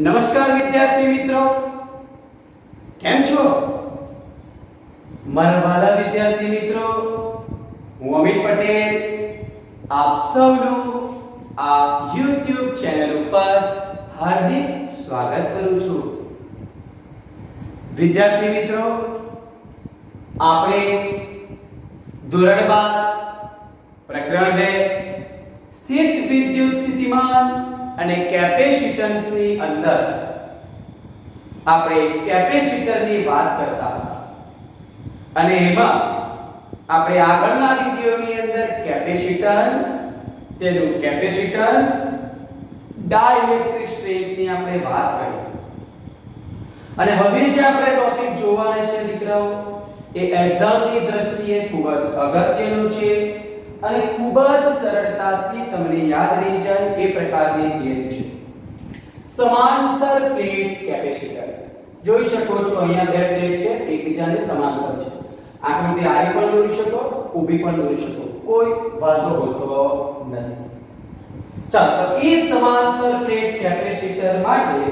નમસ્કાર વિદ્યાર્થી મિત્રો, કેમ છો? મારા વાલા વિદ્યાર્થી મિત્રો, હું અમિત પટેલ આપ સૌનું આ YouTube ચેનલ ઉપર હાર્દિક સ્વાગત કરું છું. વિદ્યાર્થી મિત્રો, આપણે ધોરણ 12 પ્રકરણ 2 સ્થિત વિદ્યુત સ્થિતિમાન અને કેપેસિટન્સ ની અંદર આપણે કેપેસિટરની વાત કરતા હતા અને એમાં આપણે આગળના વિડિયોની અંદર કેપેસિટર, તેનું કેપેસિટન્સ, ડાઇલેક્ટ્રિક સ્ટ્રેન્થની આપણે વાત કરી અને હવે જે આપણે ટોપિક જોવાના છે દીકરાઓ, એ એક્ઝામની દ્રષ્ટિએ ખૂબ જ અગત્યનું છે અને ખૂબ જ સરળતાથી તમને યાદ રહી જાય એ પ્રકારની થિયરી છે. સમાંતર પ્લેટ કેપેસિટર. જોઈ શકો છો અહીંયા બે પ્લેટ છે, એકબીજાને સમાંતર છે. આકૃતિ આડી પણ દોરી શકો, ઊભી પણ દોરી શકો, કોઈ વાંધો હોતો નથી. ચાલો, તો એ સમાંતર પ્લેટ કેપેસિટર માટે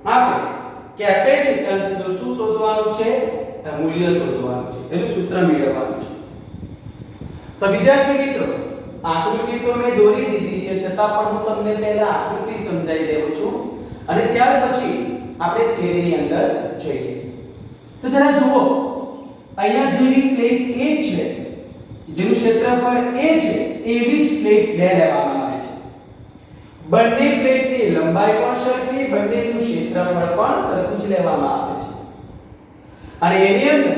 આપણે કેપેસિટન્સ નું શું શોધવાનું છે? મૂલ્ય શોધવાનું છે, એનું સૂત્ર મેળવવાનું છે. તો વિદ્યાર્થી મિત્રો, આકૃતિ તો મેં દોરી દીધી છે, છતાં પણ હું તમને પહેલા આકૃતિ સમજાવી દઉં છું અને ત્યાર પછી આપણે થિયરીની અંદર જઈએ. તો જરા જુઓ, અહીંયા જેવી પ્લેટ A છે, જેનું ક્ષેત્રફળ A છે, એવી જ પ્લેટ 2 લેવામાં આવે છે. બંને પ્લેટની લંબાઈ પણ સરખી, બંનેનું ક્ષેત્રફળ પણ સરખું જ લેવામાં આવે છે અને એની અંદર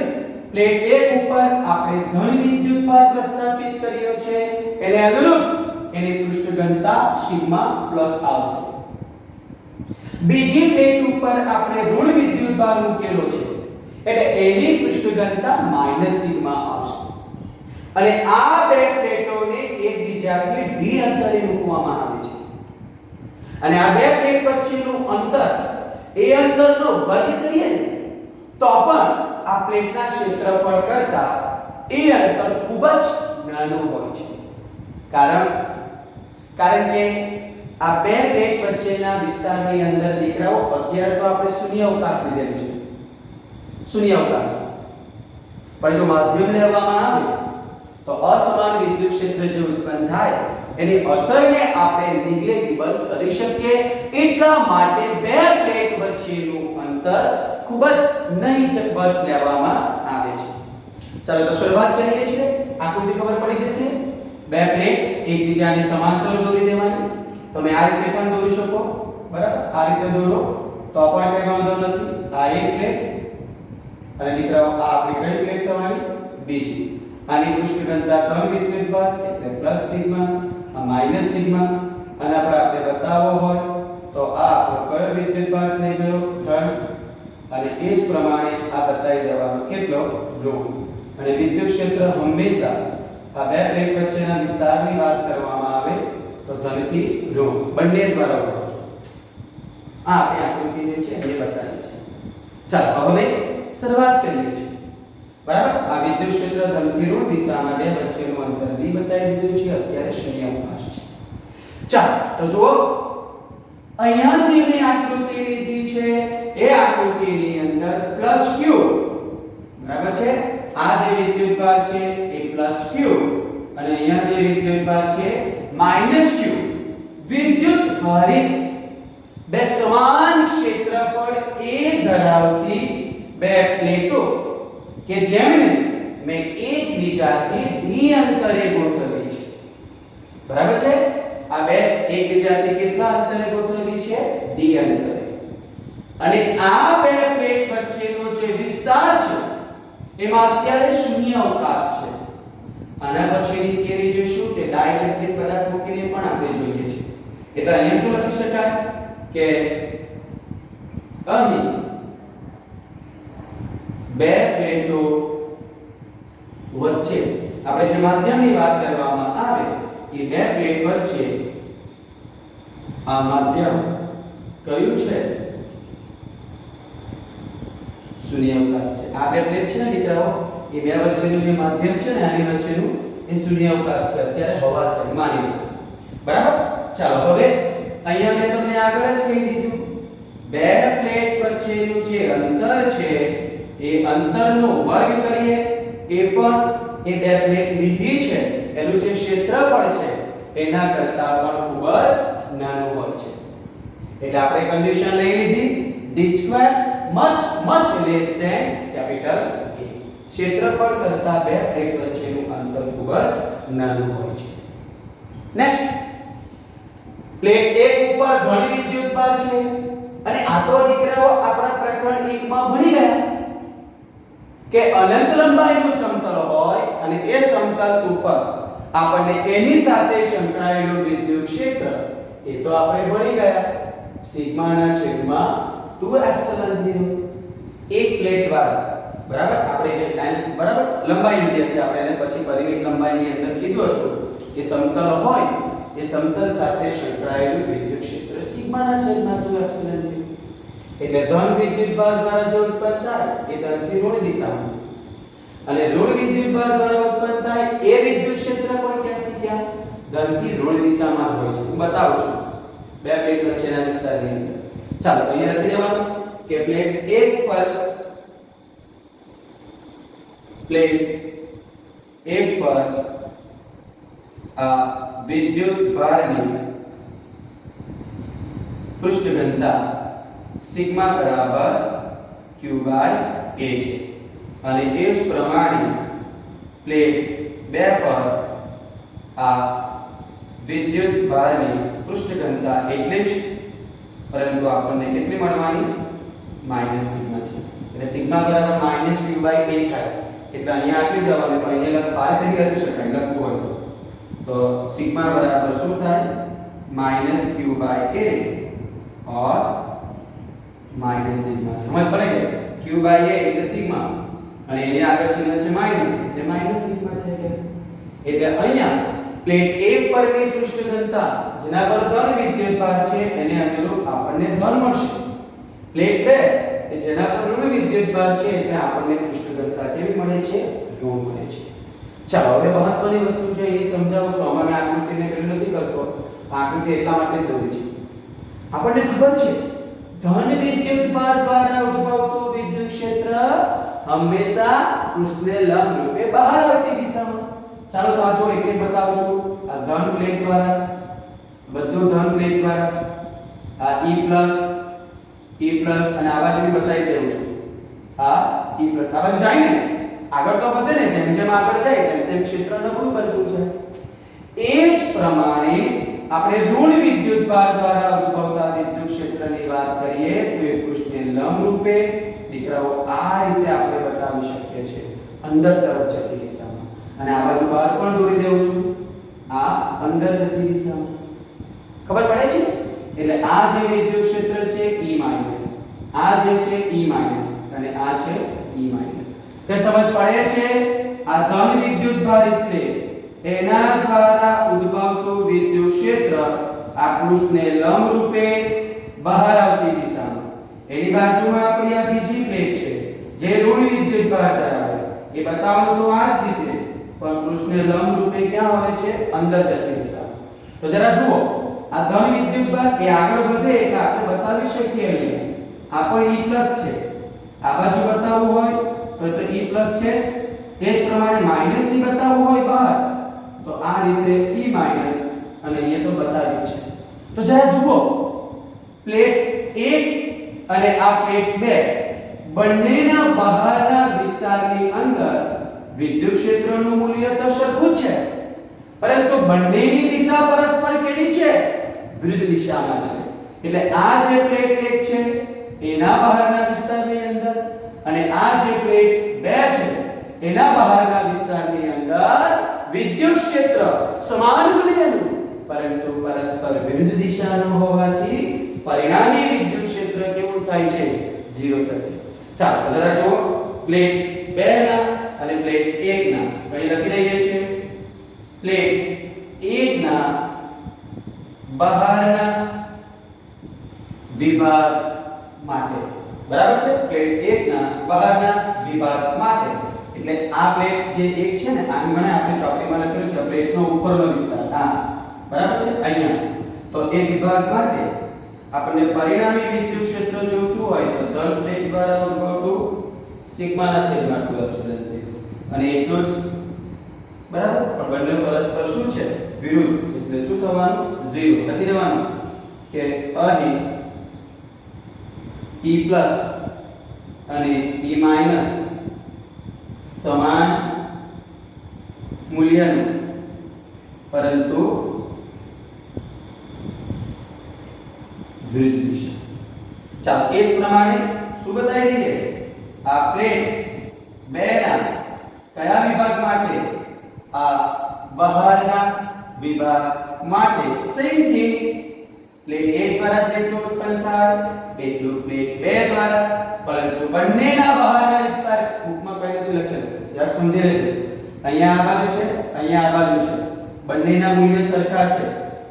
પ્લેટ 1 ઉપર આપણે ધન વિદ્યુતભાર પ્રસ્થાપિત કર્યો છે, એને અનુરૂપ એની પૃષ્ઠ ઘનતા સિગ્મા પ્લસ આવશે. બીજી પ્લેટ ઉપર આપણે ઋણ વિદ્યુતભાર મૂકેલો છે, એટલે એની પૃષ્ઠ ઘનતા માઈનસ સિગ્મા આવશે અને આ બે પ્લેટોને એકબીજાથી d અંતરે મૂકવામાં આવે છે અને આ બે પ્લેટ વચ્ચેનું અંતર, એ અંતરનો વર્ગ કરીએ ને તો પણ આ પ્લેટના ક્ષેત્રફળ કરતા એ અંતર ખૂબ જ નાનું હોય છે. કારણ કે આ બે પ્લેટ વચ્ચેના વિસ્તારની અંદર દીકરાઓ અત્યારે તો આપણે શૂન્ય અવકાશ લીધેલું છે, શૂન્ય અવકાશ, પણ જો માધ્યમ લેવામાં આવે તો અસમાન વિદ્યુત ક્ષેત્ર જે ઉત્પન્ન થાય એની અસરને આપણે નિગ્લેક્ટેબલ કરી શકીએ. એટલા માટે બે પ્લેટ વચ્ચેનું અંતર ખૂબ જ નહિવત લેવામાં આવે છે. ચાલો તો શરૂઆત કરીએ છીએ. આકૃતિ ખબર પડી જશે. બે પ્લેટ એકબીજાને સમાંતર દોરી દેવાની. તમે આ રીતે પણ દોરી શકો, બરાબર? આ રીતે દોરો તો પણ કઈ વાંધો નથી. આ એક પ્લેટ અને દીકરાઓ આ આપણી કઈ પ્લેટ તમારી? બીજી. આની પૃષ્ઠ ઘનતા ધન વિદ્યુતભાર એટલે પ્લસ સિગ્મા, આ માઈનસ સિગ્મા, અને આપણે બતાવવો હોય તો આ આપણો કયો વિદ્યુતભાર થઈ ગયો? ધન. અને એ જ પ્રમાણે આ બતાવી દેવાનો કેટલો? ઋણ. અને વિદ્યુત ક્ષેત્ર હંમેશા આ બે પ્લેટ વચ્ચેના વિસ્તારની વાત કરવામાં આવે તો ધનથી ઋણ બંને દ્વારા હોય. આ આપણી આકૃતિ જે છે એ બતાવી છે. ચાલો હવે શરૂઆત કરીએ છીએ, બરાબર? આ વિદ્યુત ક્ષેત્ર ધનથી ઋણ દિશામાં બે વચ્ચેનું અંતર d બતાવી દીધું છે, અત્યારે શૂન્ય અવકાશ છે. ચાલો તો જુઓ, અહીંયા જે મેં આકૃતિ લીધી છે એ આકૃતિની અંદર પ્લસ q, બરાબર છે? આ જે વિદ્યુતભાર છે એ પ્લસ q અને અહીંયા જે વિદ્યુતભાર છે માઈનસ q. વિદ્યુતભારિત બે સમાન ક્ષેત્રફળ a ધરાવતી બે પ્લેટો કે જેમને મેં એકબીજાથી d અંતરે ગોઠવી છે, બરાબર છે? આ બે એકબીજાથી કેટલા અંતરે ગોઠવેલી છે? d અંતરે. અને આ બે પ્લેટ વચ્ચેનો જે વિસ્તાર છે એમાં અત્યારે શૂન્ય અવકાશ છે. આના પછીની થિયરી જોઈશું કે ડાઇલેક્ટ્રિક પદાર્થ મૂકીને પણ આપણે જોઈએ છે. એટલે અહીંયા શું લખી શકાય કે અહીં બે પ્લેટો વચ્ચે આપણે જે માધ્યમની વાત કરવામાં આવે એ બે પ્લેટ વચ્ચે આ માધ્યમ કયું છે? શૂન્ય અવકાશ છે. આ બે પ્લેટ છે ને દીકરાઓ, એ બે વચ્ચેનું જે માધ્યમ છે ને આની વચ્ચેનું એ શૂન્ય અવકાશ છે. અત્યારે હવા છે માની લો, બરાબર? ચાલો હવે અહીંયા મેં તમને આગળ જ કહી દીધું બે પ્લેટ વચ્ચેનું જે અંતર છે એ અંતરનો વર્ગ કરીએ, એ પણ એ બે પ્લેટ લીધી છે એનું જે ક્ષેત્રફળ છે એના કરતા પણ ખૂબ જ નાનું હોય છે. એટલે આપણે કન્ડિશન લઈ લીધી d square much less than capital A. ક્ષેત્રફળ કરતા બે પ્લેટ વચ્ચેનું અંતર ખૂબ જ નાનું હોય છે. નેક્સ્ટ, પ્લેટ 1 ઉપર ધન વિદ્યુતભાર છે અને આ તો દીકરાઓ આપણા પ્રકરણ 1 માં ભણી ગયા કે અનંત લંબાઈનું સમતલ હોય અને એ સમતલ ઉપર આપણને એની સાથે સંકળાયેલું વિદ્યુત ક્ષેત્ર એ તો આપણે ભણી ગયા સિગ્મા ના છેદમાં 2 એપ્સિલોન 0. એક પ્લેટ વાળા બરાબર આપણે જે n બરાબર લંબાઈ લીધી હતી આપણે એને પછી પરિમિત લંબાઈની અંદર કીધું હતું કે સમતલ હોય એ સમતલ સાથે સંકળાયેલું વિદ્યુત ક્ષેત્ર સિગ્મા ના છેદમાં 2 એપ્સિલોન 0. એટલે ધન વિદ્યુતભાર દ્વારા જે ઉત્પન્ન થાય એ ધનથી ઋણ દિશામાં અને ઋણ વિદ્યુતભાર દ્વારા ઉત્પન્ન થાય એ વિદ્યુત ક્ષેત્ર પણ ક્યાંથી ક્યાં ધનથી ઋણ દિશામાં હોય છે. હું બતાવું છું બે પ્લેટ વચ્ચેના વિસ્તારની અંદર. ચાલો અહીંયા લખી દેવાનું કે પ્લેટ 1 પર આ વિદ્યુતભારની પૃષ્ઠ ઘનતા સિગ્મા બરાબર q બાય a છે અને એ જ પ્રમાણે પ્લેટ 2 પર આ વિદ્યુતભારની પૃષ્ઠ ઘનતા એટલે જ પરંતુ આપણને કેટલી મળવાની માઈનસ સિગ્મા છે. એટલે સિગ્મા બરાબર માઈનસ q બાય a થાય એટલે અહીંયા આટલી જવાનું પણ અહીંયા આ રીતે લખી શકાય લખવું હોય તો સિગ્મા બરાબર શું થાય માઈનસ q બાય a और माइनस सिग्मा समझ पड़े q बाय a એટલે સિગ્મા અને એની આગળ ચિહ્ન છે માઈનસ એટલે માઈનસ સિગ્મા થઈ ગયું. એટલે અહીંયા પ્લેટ 1 પરની પૃષ્ઠ ઘનતા જેના પર ધન વિદ્યુતભાર છે એને અનુરૂપ આપણને ધન મળશે. પ્લેટ 2 કે જેના પર ઋણ વિદ્યુતભાર છે એટલે આપણને પૃષ્ઠ ઘનતા કેવી મળે છે ઋણ મળે છે. ચાલો હવે મહત્વની વસ્તુ છે એ સમજાવું છું. અમે આકૃતિને પેલું નથી કરતો, આકૃતિ એટલા માટે જ દોરી છે. આપણને ખબર છે ધન વિદ્યુતભાર દ્વારા ઉદ્ભવતું વિદ્યુત ક્ષેત્ર હંમેશા પૃષ્ઠને લંબ રૂપે બહાર આવતી દિશામાં. ચાલો તો આ જો એક એક બતાવું છું. આ ધન પ્લેટ દ્વારા બધું ધન પ્લેટ દ્વારા આ E+ અને આ બાજુ બતાવી દઉં છું. આ E+ આ બાજુ જાય ને આગળ તો વધે ને જેમ જેમ આગળ જાય તેમ તેમ ક્ષેત્ર નબળું બનતું છે. એ જ પ્રમાણે આપણે ઋણ વિદ્યુતભાર દ્વારા ઉદ્ભવતા વિદ્યુત ક્ષેત્રની વાત કરીએ તો એ પૃષ્ઠને લંબ રૂપે દીકરાઓ આ રીતે આપણે બતાવી શકીએ છીએ અંદર તરફ જતી દિશામાં. અને આ બાજુ બહાર પણ દોરી દેઉં છું. આ અંદર જતી દિશામાં ખબર પડે છે. એટલે આ જે વિદ્યુત ક્ષેત્ર છે E-, આ જે છે E- અને આ છે E-. તે સમજ પડે છે. આ ધન વિદ્યુતભાર એટલે એના દ્વારા ઉદ્ભવતું વિદ્યુત ક્ષેત્ર આ પૃષ્ઠને લંબ રૂપે બહાર આવતી દિશામાં. એની બાજુમાં આપણી આ બીજી પ્લેટ છે જે ઋણ વિદ્યુતભાર ધરાવે એ બતાવવાનું તો આ જ રીતે પણ પૃષ્ઠને લંબ રૂપે ક્યાં આવે છે અંદર જતી દિશામાં. તો જરા જુઓ આ ધન વિદ્યુતભાર એ આગળ વધે એટલે આપણે બતાવી શકીએ અહીંયા આ પણ E+ છે. આ બાજુ બતાવવું હોય તો E+ છે. એ જ પ્રમાણે માઈનસ ની બતાવવું હોય બહાર તો આ રીતે E- અને અહીંયા તો બતાવી છે. તો જરા જુઓ પ્લેટ 1 અને આ પ્લેટ 2 બંનેના બહારના વિસ્તારની અંદર વિદ્યુત ક્ષેત્રનું મૂલ્ય તો સરખું જ છે પરંતુ બંનેની દિશા પરસ્પર કેવી છે વિરુદ્ધ દિશામાં છે. એટલે આ જે પ્લેટ 1 છે એના બહારના વિસ્તારની અંદર અને આ જે પ્લેટ 2 છે એના બહારના વિસ્તારની અંદર વિદ્યુત ક્ષેત્ર સમાન મૂલ્યનું પરંતુ પરસ્પર વિરુદ્ધ દિશાનું હોવાથી પરિણામી વિદ્યુત ક્ષેત્ર કેવું થાય છે 0 થશે. ચાલો જરા જુઓ પ્લેટ 2 ના અને પ્લેટ 1 ના કઈ લખી રહ્યા છીએ. પ્લેટ 1 ના બહારના વિભાગ માટે બરાબર છે. પ્લેટ 1 ના બહારના વિભાગ માટે એટલે આ પ્લેટ જે 1 છે ને આની મને આપણે ચોકડીમાં લખેલું છે પ્લેટનો ઉપરનો વિસ્તાર આ બરાબર છે અહીંયા. તો એ વિભાગ માટે આપણને પરિણામી વિદ્યુત ક્ષેત્ર જોઈતું હોય તો ધન પ્લેટ દ્વારા ઉદ્ભવતું સિગ્માના છેદમાં 2 એપ્સિલોન છે અને એટલું જ બરાબર. પણ બંને પરસ્પર શું છે? વિરુદ્ધ. એટલે શું થવાનું? 0 લખી દેવાનું કે અહીં E પ્લસ અને E માઈનસ સમાન મૂલ્યનું પરંતુ વિરુદ્ધ દિશા. ચાલો એ જ પ્રમાણે શું બતાવી દઈએ? આ પ્લેટ 2 ના કયા વિભાગ માટે? આ બહારના વિભાગ માટે. સેમ થિંગ પ્લેટ 1 દ્વારા જેટલું ઉત્પન્ન થાય એટલું પ્લેટ 2 દ્વારા, પરંતુ બંનેના બહારના વિસ્તાર બુકમાં કઈ નથી લખેલું, જરાક સમજી લેજો. અહીંયા આ બાજુ છે, અહીંયા આ બાજુ છે, બંનેના મૂલ્ય સરખા છે,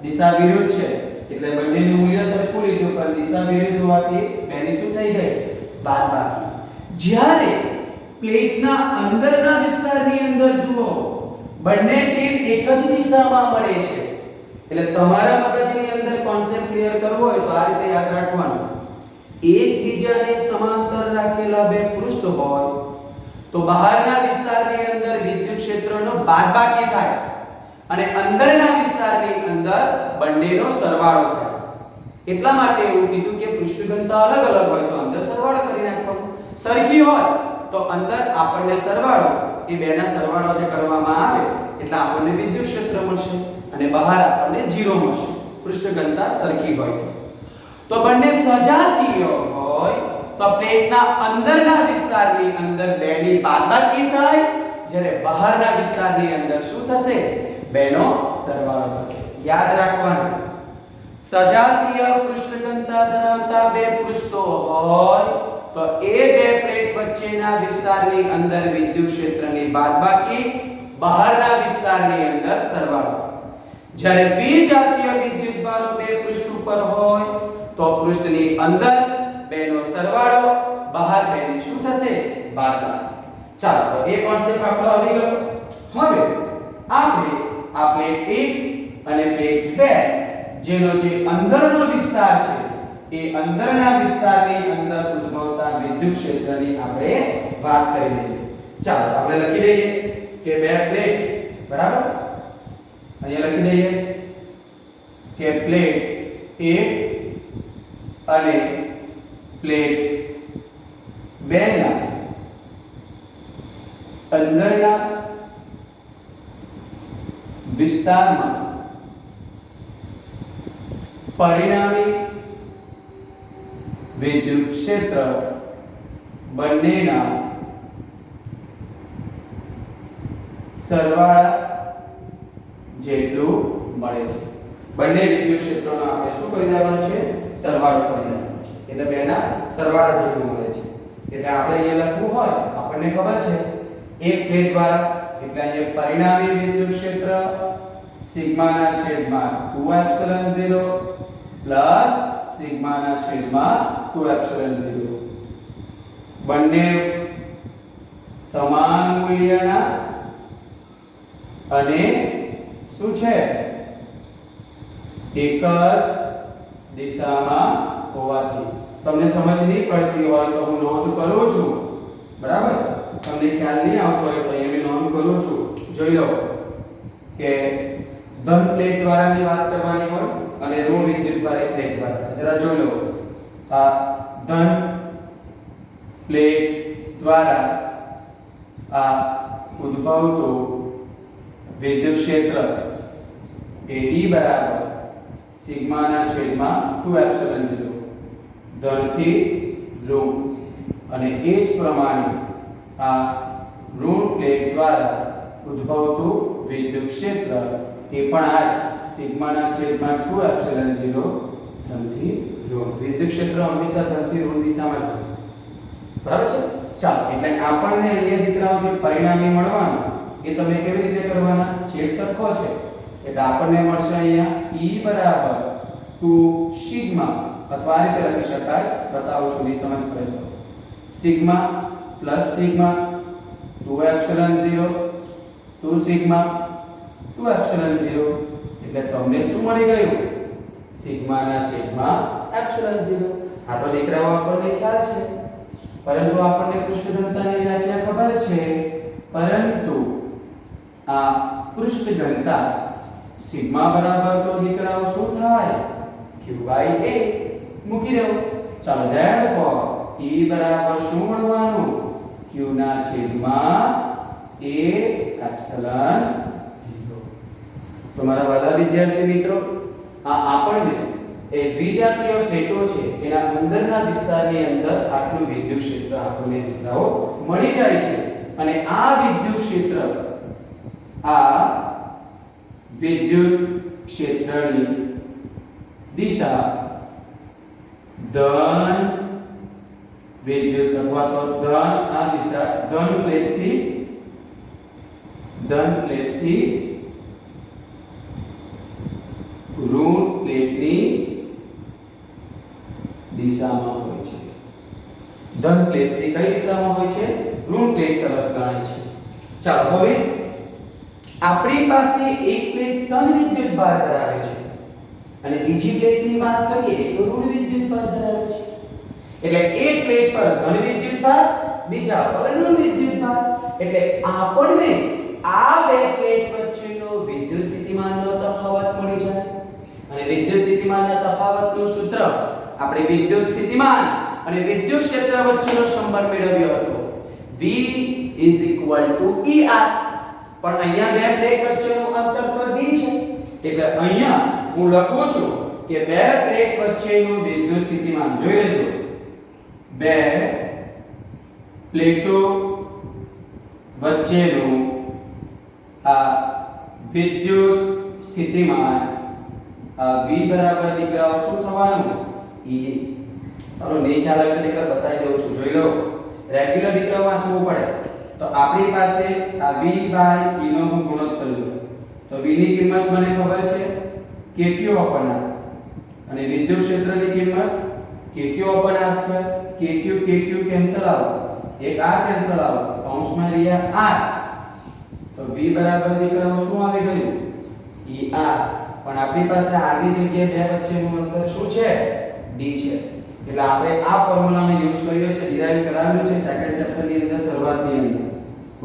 દિશા વિરુદ્ધ છે, એટલે બંનેનું મૂલ્ય સરખું લીધું, પણ દિશા વિરુદ્ધ હોવાથી બેની શું થઈ ગઈ? બાદબાકી. જ્યારે પ્લેટના અંદરના વિસ્તારની અંદર જુઓ બંને તીર એક જ દિશામાં મળે છે, એટલે તમારા મગજની અંદર કોન્સેપ્ટ ક્લિયર કરવો હોય તો આ રીતે યાદ રાખવાનું. એકબીજાને સમાંતર રાખેલા બે પૃષ્ઠ હોય તો બહારના વિસ્તારની અંદર વિદ્યુત ક્ષેત્રનો બાદબાકી થાય અને અંદરના વિસ્તારની અંદર બંનેનો સરવાળો થાય. એટલા માટે એવું કીધું કે પૃષ્ઠ ઘનતા અલગ અલગ હોય તો અંદર સરવાળો કરી નાખવાનો, સરખી હોય તો અંદર આપણને સરવાળો એ બેના સરવાળો જે કરવામાં આવે એટલે આપણને વિદ્યુત ક્ષેત્ર મળશે અને બહાર આપણને 0 મળશે. પૃષ્ઠ ઘનતા સરખી હોય તો બંને સજાતીય હોય તો પ્લેટના અંદરના વિસ્તારની અંદર બેની બાદબાકી થાય, જ્યારે બહારના વિસ્તારની અંદર શું થશે? બેનો સરવાળો થશે. યાદ રાખવાનું, સજાતીય પૃષ્ઠ ઘનતા ધરાવતા બે પૃષ્ઠો હોય તો એ બે પ્લેટ વચ્ચેના વિસ્તારની અંદર વિદ્યુત ક્ષેત્રની બાદબાકી, બહારના વિસ્તારની અંદર સરવાળો. જ્યારે વિજાતીય વિદ્યુત ભારો બે પૃષ્ઠ ઉપર હોય તો પૃષ્ઠની અંદર બેનો સરવાળો, બહાર બેની શું થશે? બાદબાકી. ચાલો તો એ કોન્સેપ્ટ આપણો આવી ગયો. હવે આપણે આ પ્લેટ 1 અને પ્લેટ 2 જેનો જે અંદરનો વિસ્તાર છે એ અંદરના વિસ્તારની અંદર ઉદ્ભવતા વિદ્યુત ક્ષેત્રની આપણે વાત કરી લઈએ. ચાલો આપણે લખી લઈએ કે બે પ્લેટ બરાબર, અહીંયા લખી દઈએ કે પ્લેટ 1 અને પ્લેટ 2 ના અંદરના વિસ્તારમાં પરિણામી વિદ્યુત ક્ષેત્ર બંનેના સરવાળા જેટલું મળે છે. બંને વિદ્યુત ક્ષેત્રોનો આપણે શું કરી દેવાનું છે? સરવાળો કરી દેવાનો છે, એટલે બેના સરવાળા જેટલું મળે છે. એટલે આપણે અહીંયા લખવું હોય આપણને ખબર છે એક પ્લેટ દ્વારા એટલે અહીંયા પરિણામી વિદ્યુત ક્ષેત્ર સિગ્માના છેદમાં 2 એપ્સિલોન 0 પ્લસ સિગ્માના છેદમાં 2 એપ્સિલોન 0, બંને સમાન મૂલ્યના અને શું છે? એક જ દિશામાં હોવાથી. તમને સમજ નહીં પડતી હોય તો હું નોંધ કરું છું, બરાબર? તમને ખ્યાલ નહીં આવતો હોય તો અહીંયા મેં નોંધ કરું છું. જોઈ લો કે ધન પ્લેટ દ્વારાની વાત કરવાની હોય અને ઋણ વિદ્યુત ભારે પ્લેટ દ્વારા. જરા જોઈ લો, આ ધન પ્લેટ દ્વારા આ ઉદ્ભવતું વિદ્યુત ક્ષેત્ર એ E બરાબર સિગ્માના છેદમાં 2 એપ્સિલોન 0 ધન થી ઋણ, અને એ જ પ્રમાણે આ ઋણ પ્લેટ દ્વારા ઉદ્ભવતું વિદ્યુત ક્ષેત્ર એ પણ આ જ સિગ્માના છેદમાં 2 એપ્સિલોન 0 ધન થી ઋણ. વિદ્યુત ક્ષેત્ર હંમેશા ધન થી ઋણ દિશામાં જ હોય, બરાબર છે? ચાલો, એટલે આપણને અહીંયા દીકરાઓ જે પરિણામી મળવાનું એ તમે કેવી રીતે કરવાના? છેદ સરખો છે એટલે આપણને મળશે અહીંયા E બરાબર 2 સિગ્મા, અથવા આ રીતે લખી શકાય, બતાવું છું ની સમજ પડે તો. Sigma plus sigma 2 epsilon 0 2 sigma 2 epsilon 0, એટલે તમને શું મળી ગયું? સિગ્મા ના છેદમાં એપ્સિલોન 0. આ તો દીકરાઓ આપણને ખ્યાલ છે, પરંતુ આપણને પૃષ્ઠ ઘનતાની વ્યાખ્યા ખબર છે, પરંતુ આ પૃષ્ઠ ઘનતા સિગ્મા બરાબર તો દીકરાઓ શું થાય? q/a મૂકી દો. ચાલો therefore E બરાબર શું મળવાનું? q ના છેદમાં a એપ્સિલોન 0. તો મારા વાલા વિદ્યાર્થી મિત્રો, આ આપણને એ દ્વિજાતીય પ્લેટો છે એના અંદરના વિસ્તારની અંદર આટલું વિદ્યુત ક્ષેત્ર આપણને દીકરાઓ મળી જાય છે. અને આ વિદ્યુત ક્ષેત્રની દિશા ધન વિદ્યુત અથવા તો ધન આ દિશા ધન પ્લેટથી ઋણ પ્લેટની દિશામાં હોય છે. ધન પ્લેટથી કઈ દિશામાં હોય છે? ઋણ પ્લેટ તરફ ગણાય છે. ચાલો હવે આપણી પાસે એક પ્લેટ ધન વિદ્યુત ભાર ધરાવે છે અને બીજી પ્લેટની વાત કરીએ તો ઋણ વિદ્યુત ભાર ધરાવે છે. એટલે એક પ્લેટ પર ધન વિદ્યુત ભાર, બીજા પર ઋણ વિદ્યુત ભાર. એટલે આપણને આ બે પ્લેટ વચ્ચેનો વિદ્યુત સ્થિતિમાનનો તફાવત મળી જાય. અને વિદ્યુત સ્થિતિમાનના તફાવતનું સૂત્ર આપણે વિદ્યુત સ્થિતિમાન અને વિદ્યુત ક્ષેત્ર વચ્ચેનો સંબંધ મેળવ્યો હતો. V = ER. પણ અહીંયા બે પ્લેટ વચ્ચેનું અંતર તો d છે. એટલે અહીંયા હું લખું છું કે બે પ્લેટ વચ્ચેનું વિદ્યુત સ્થિતિમાન જોઈ લેજો. બે પ્લેટો વચ્ચેનું આ વિદ્યુત સ્થિતિમાન V બરાબર દીકરાઓ શું થવાનું? ED. ચાલો નહીં ખ્યાલ આવે તો દીકરા બતાવી દઉં છું, જોઈ લો. રેગ્યુલર દીકરા વાંચવું પડે તો આપણી પાસે આ V/E નો હું ગુણોત્તર લઉં તો V ની કિંમત મને ખબર છે kq/r અને વિદ્યુત ક્ષેત્રની કિંમત kq/r². kq કેન્સલ આવો, એક r કેન્સલ આવો, કૌંસમાં રહ્યા r. તો V બરાબર દીકરાઓ શું આવી ગયું? ER. પણ આપણી પાસે r ની જગ્યાએ બે વચ્ચેનું અંતર શું છે? d છે. એટલે આપણે આ ફોર્મ્યુલાનો યુઝ કર્યો છે, ડિરાઈવ કરાવ્યું છે સેકન્ડ ચેપ્ટર ની અંદર, શરૂઆતની અંદર.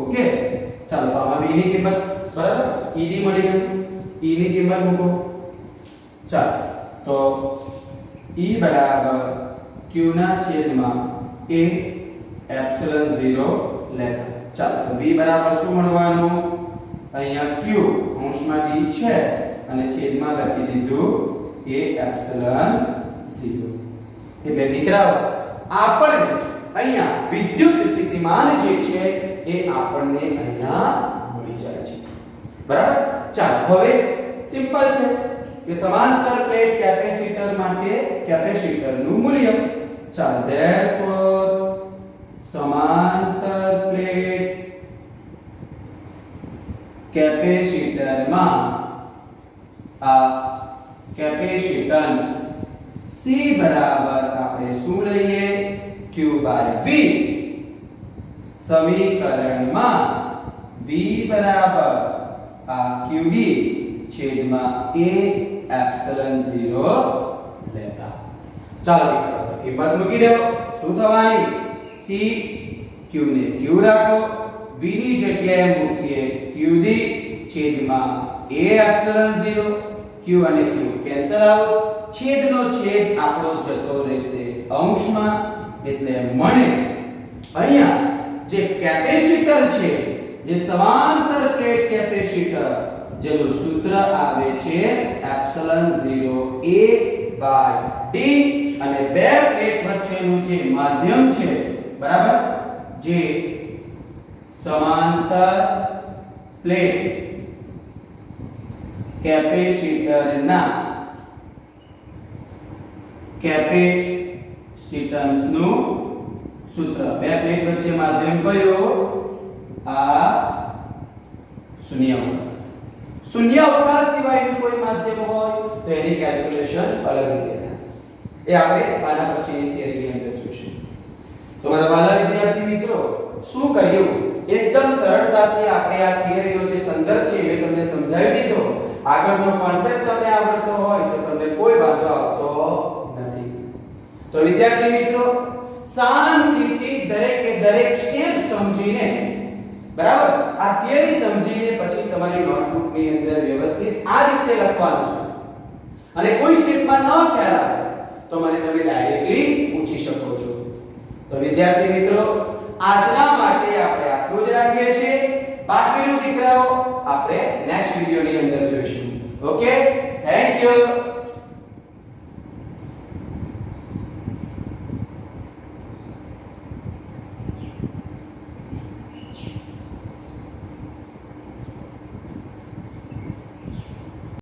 ઓકે, ચાલો તો આમાં v ની કિંમત બરાબર ed મળી ગયું. e ની કિંમત મૂકો. ચાલો તો e બરાબર q ના છેદમાં a એપ્સિલોન 0 લેતા. ચાલો તો v બરાબર શું મળવાનું? અહીંયા q અંશમાં d છે અને છેદમાં લખી દીધું a એપ્સિલોન 0. એટલે દીકરાઓ આપણને અહીંયા વિદ્યુત સ્થિતિમાન જે છે એ આપણને અહીંયા મળી જાય છે. બરાબર? ચાલો હવે સિમ્પલ છે કે સમાંતર પ્લેટ કેપેસિટર માટે કેપેસિટરનું મૂલ્ય. ચાલો therefore સમાંતર પ્લેટ કેપેસિટરમાં આ કેપેસિટન્સ C બરાબર આપણે શું લઈએ? q/v. સમીકરણમાં v બરાબર આ qd છેદમાં a એપ્સિલોન 0 લેતા. ચાલો તો કિંમત મૂકી દો. શું થવાની? C q ને q રાખો, v ની જગ્યાએ મૂકીએ qd છેદમાં a એપ્સિલોન 0. q અને q કેન્સલ આવો, છેદનો છેદ આપણો જતો રહેશે અંશમાં. એટલે મને અહીંયા જે કેપેસિટર છે, જે સમાંતર પ્લેટ કેપેસિટર, જેનું સૂત્ર આવે છે એપ્સિલોન 0 a/d. અને બે પ્લેટ વચ્ચેનું જે માધ્યમ છે, બરાબર, જે સમાંતર પ્લેટ કેપેસિટરના કેપેસિટન્સનું સૂત્ર. બે પ્લેટ વચ્ચે માધ્યમ કયો? આ શૂન્યાવકાશ. શૂન્યાવકાશ સિવાયનું કોઈ માધ્યમ હોય તો એની કેલ્ક્યુલેશન અલગ રીતે થાય. એ આપણે આના પછીની થિયરીની અંદર જોઈશું. તો મારા વાલા વિદ્યાર્થી મિત્રો, શું કર્યું? એકદમ સરળતાથી આપણે આ થિયરીનો જે સંદર્ભ છે એ તમને સમજાવી દીધો. આગળનો કોન્સેપ્ટ તમને આવડતો હોય તો તમને કોઈ વાંધો તો વિદ્યાર્થી મિત્રો શાંતિથી દરેક સ્ટેપ સમજીને બરાબર આ થિયરી સમજીને પછી તમારી નોટબુક ની અંદર વ્યવસ્થિત આ રીતે લખવાનું છે અને કોઈ સ્ટેપમાં ન ખ્યાલ આવે તો મને તમે ડાયરેક્ટલી પૂછી શકો છો તો વિદ્યાર્થી મિત્રો આજના માટે આપણે આટલું જ રાખીએ છીએ બાકીનું દીકરાઓ આપણે નેક્સ્ટ વિડિયોની અંદર જોઈશું ઓકે થેન્ક યુ